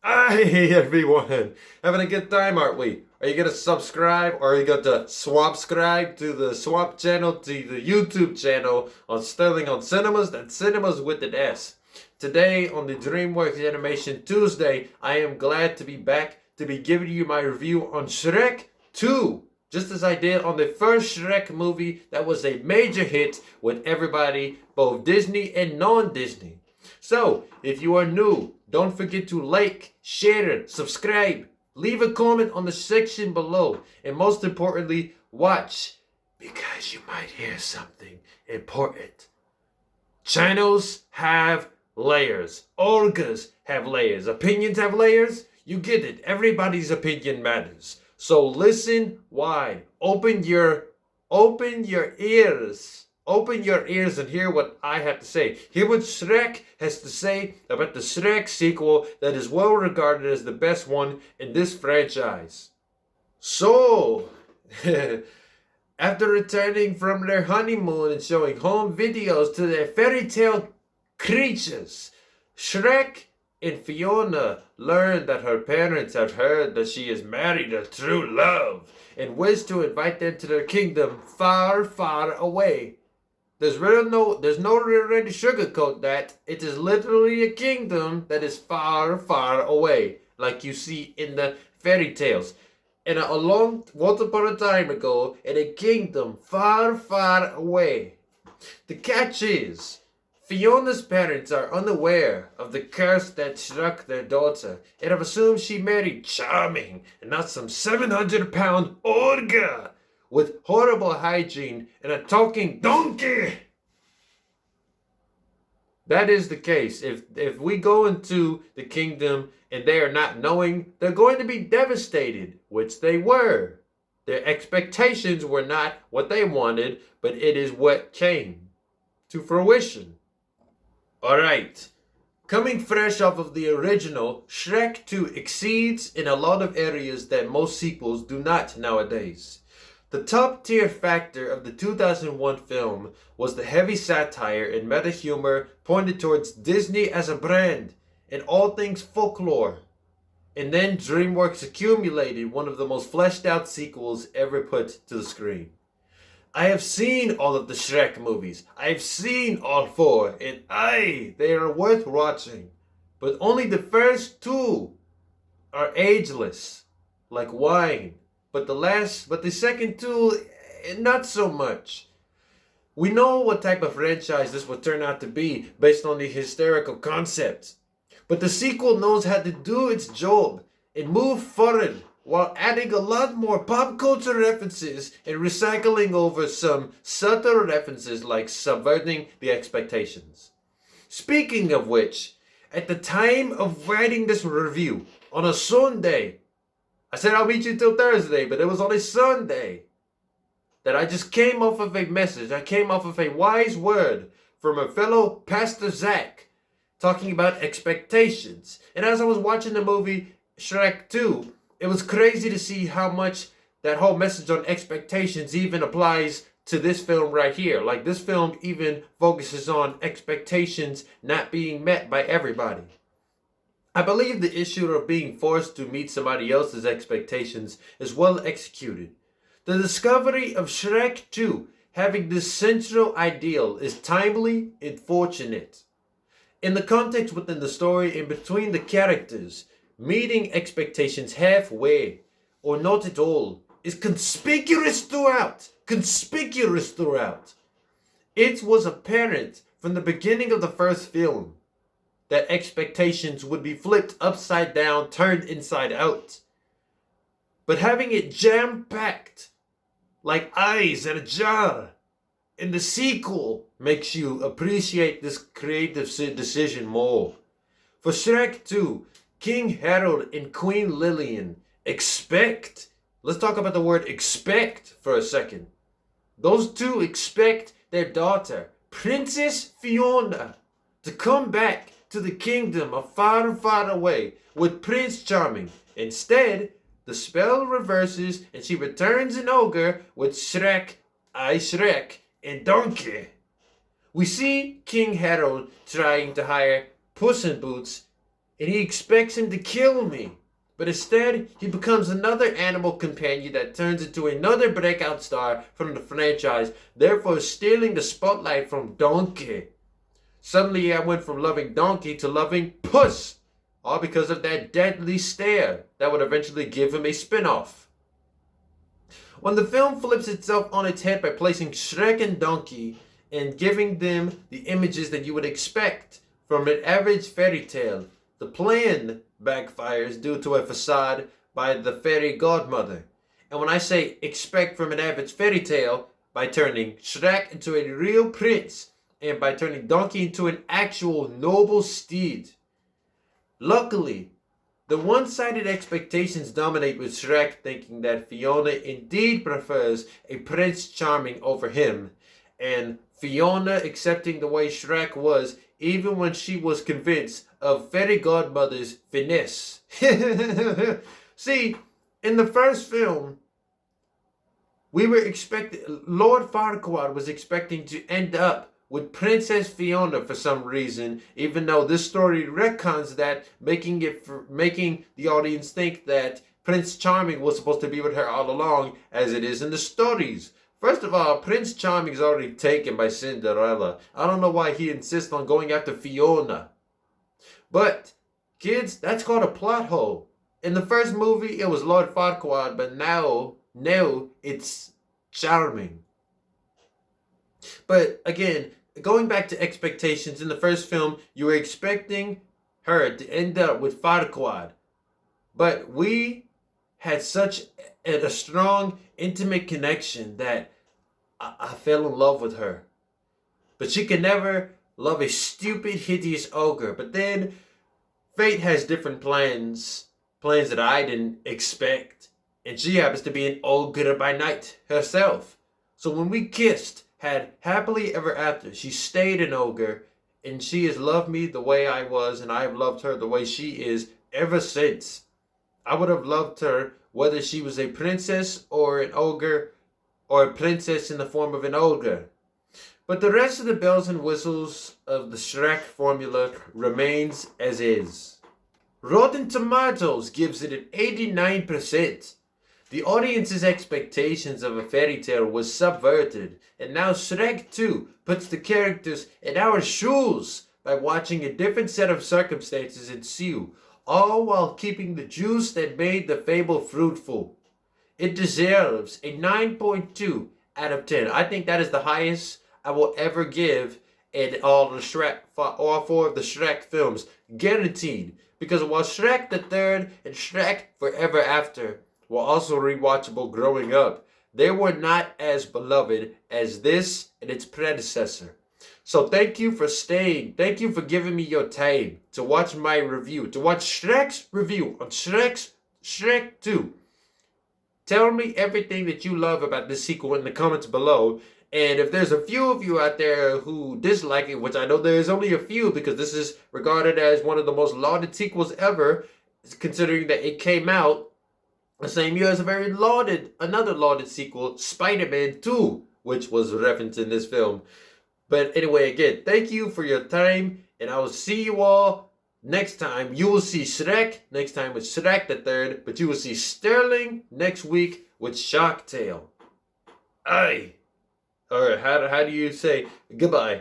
Hey everyone, having a good time, aren't we? Are you gonna subscribe or are you gonna swap-scribe to the Swap channel, to the YouTube channel on Sterling on Cinemas? That's Cinemas with an S. Today on the DreamWorks Animation Tuesday, I am glad to be back to be giving you my review on Shrek 2. Just as I did on the first Shrek movie that was a major hit with everybody, both Disney and non-Disney. So, if you are new, don't forget to like, share, subscribe, leave a comment on the section below, and most importantly, watch, because you might hear something important. Channels have layers. Ogres have layers. Opinions have layers. You get it. Everybody's opinion matters. So listen wide. Open your ears. Open your ears and hear what I have to say. Hear what Shrek has to say about the Shrek sequel that is well regarded as the best one in this franchise. So, after returning from their honeymoon and showing home videos to their fairy tale creatures, Shrek and Fiona learn that her parents have heard that she has married a true love and wish to invite them to their kingdom far, far away. There's no ready sugarcoat that. It is literally a kingdom that is far, far away, like you see in the fairy tales. And once upon a time ago, in a kingdom far, far away. The catch is, Fiona's parents are unaware of the curse that struck their daughter and have assumed she married Charming and not some 700-pound Ogre with horrible hygiene and a talking donkey. That is the case. If we go into the kingdom and they are not knowing, they're going to be devastated, which they were. Their expectations were not what they wanted, but it is what came to fruition. Alright, coming fresh off of the original, Shrek 2 exceeds in a lot of areas that most sequels do not nowadays. The top tier factor of the 2001 film was the heavy satire and meta humor pointed towards Disney as a brand and all things folklore. And then DreamWorks accumulated one of the most fleshed out sequels ever put to the screen. I have seen all of the Shrek movies. I've seen all four, and they are worth watching. But only the first two are ageless, like wine. But the second two, not so much. We know what type of franchise this will turn out to be based on the hysterical concept. But the sequel knows how to do its job and move forward while adding a lot more pop culture references and recycling over some subtle references like subverting the expectations. Speaking of which, at the time of writing this review, on a Sunday, I said I'll meet you till Thursday, but it was on a Sunday that I just came off of a message. I came off of a wise word from a fellow Pastor Zach talking about expectations. And as I was watching the movie Shrek 2, it was crazy to see how much that whole message on expectations even applies to this film right here. Like, this film even focuses on expectations not being met by everybody. I believe the issue of being forced to meet somebody else's expectations is well executed. The discovery of Shrek 2 having this central ideal is timely and fortunate. In the context within the story and between the characters, meeting expectations halfway or not at all is conspicuous throughout. Conspicuous throughout. It was apparent from the beginning of the first film that expectations would be flipped upside down, turned inside out. But having it jam-packed, like eyes in a jar, in the sequel makes you appreciate this creative decision more. For Shrek 2, King Harold and Queen Lillian expect, let's talk about the word expect for a second. Those two expect their daughter, Princess Fiona, to come back to the kingdom of far, far away with Prince Charming. Instead, the spell reverses and she returns an ogre with Shrek and Donkey. We see King Harold trying to hire Puss in Boots and he expects him to kill me. But instead, he becomes another animal companion that turns into another breakout star from the franchise, therefore stealing the spotlight from Donkey. Suddenly, I went from loving Donkey to loving Puss, all because of that deadly stare that would eventually give him a spin-off. When the film flips itself on its head by placing Shrek and Donkey and giving them the images that you would expect from an average fairy tale, the plan backfires due to a facade by the Fairy Godmother. And when I say expect from an average fairy tale, by turning Shrek into a real prince and by turning Donkey into an actual noble steed. Luckily, the one-sided expectations dominate with Shrek thinking that Fiona indeed prefers a Prince Charming over him, and Fiona accepting the way Shrek was even when she was convinced of Fairy Godmother's finesse. See, in the first film, Lord Farquaad was expecting to end up with Princess Fiona for some reason, even though this story retcons that, making the audience think that Prince Charming was supposed to be with her all along, as it is in the stories. First of all, Prince Charming is already taken by Cinderella. I don't know why he insists on going after Fiona. But, kids, that's called a plot hole. In the first movie, it was Lord Farquaad, but now it's Charming. But again, going back to expectations, in the first film, you were expecting her to end up with Farquaad. But we had such a strong, intimate connection that I fell in love with her. But she could never love a stupid, hideous ogre. But then, fate has different plans that I didn't expect. And she happens to be an ogre by night herself. So when we kissed, had happily ever after, she stayed an ogre, and she has loved me the way I was, and I have loved her the way she is ever since. I would have loved her whether she was a princess or an ogre, or a princess in the form of an ogre. But the rest of the bells and whistles of the Shrek formula remains as is. Rotten Tomatoes gives it an 89%. The audience's expectations of a fairy tale was subverted, and now Shrek 2 puts the characters in our shoes by watching a different set of circumstances ensue, all while keeping the juice that made the fable fruitful. It deserves a 9.2 out of 10. I think that is the highest I will ever give in all four of the Shrek films, guaranteed. Because while Shrek the Third and Shrek Forever After were also rewatchable growing up, they were not as beloved as this and its predecessor. So thank you for staying. Thank you for giving me your time to watch my review, to watch Shrek's review on Shrek 2. Tell me everything that you love about this sequel in the comments below. And if there's a few of you out there who dislike it, which I know there's only a few because this is regarded as one of the most lauded sequels ever, considering that it came out the same year as another lauded sequel, Spider-Man 2, which was referenced in this film. But anyway, again, thank you for your time, and I will see you all next time. You will see Shrek next time with Shrek the Third, but you will see Sterling next week with Shocktail. Aye. Or how do you say goodbye?